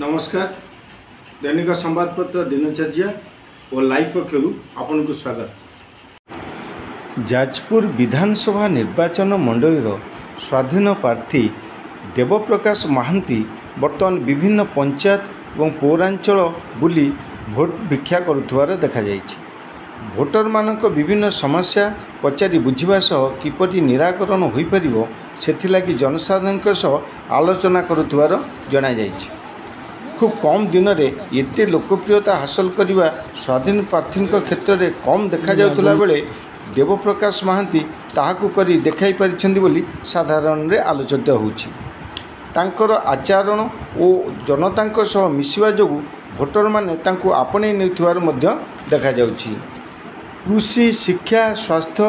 नमस्कार। दैनिक संवादपत्र दिनचर्या और लाइव पक्षर आपन को स्वागत। जाजपुर विधानसभा निर्वाचन मंडलीर स्वाधीन प्रार्थी देवप्रकाश महांती बर्तमान विभिन्न पंचायत और पौरांचल बुली भोट भिक्षा करुवार देखा जायछि। भोटर मानक विभिन्न समस्या पचारि बुझिबा सह किपरि निराकरण होई परिबो सेथिलागि जनसाधारणक सह आलोचना करुवार जणा जायछि। खूब कम दिन में एते लोकप्रियता हासिल करने स्वाधीन प्रार्थी क्षेत्र में कम देखा जाउतला बेले देवप्रकाश महांती ताहाकु करी देखाई पारिछन्ति बोली साधारण रे आलोचित होउछि। तांकर आचरण और जनतांक सह मिसिबा जोगु भोटर माने तांकु आपणे नेउथिवार मध्य देखा जाउछि। कृषि, शिक्षा, स्वास्थ्य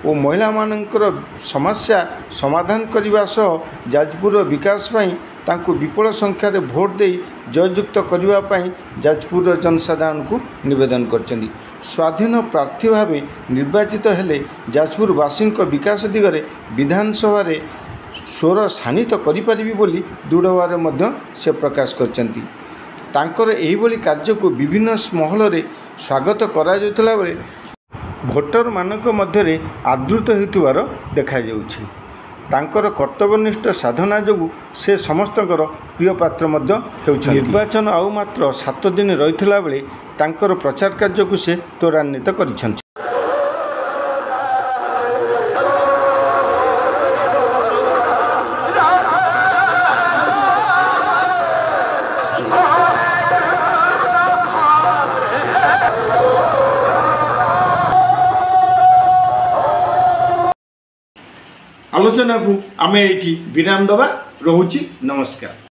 और महिला मानकर समस्या समाधान करने सह जाजपुर विकास पाई तांकु विपुल संख्यार भोट दे जययुक्त करने जाजपुर जनसाधारण को निवेदन करछन्ति। स्वाधीन प्रार्थी भाव निर्वाचित हेले जाजपुरवासी विकास दिगरे विधानसभा रे स्वर शानित करिपारिबि बोली दृढ़ भाव से प्रकाश करछन्ति। तांकर एही बोली कार्य को विभिन्न महल रे स्वागत करा जाउतला बेले भोटर मानक मध्य आदृत होइतुवार देखा जाउछि। तांकर कर्तव्यनिष्ठ साधना जोगु से समस्तकर प्रिय पात्र मध्य हेउछन्ति। निर्वाचन आउ मात्र 7 दिन रहितला बेले तांकर प्रचार कार्य को से त्वरान्वित करिछन्ति। आलोचना को आमे एठी विराम दबा। रहुछि। नमस्कार।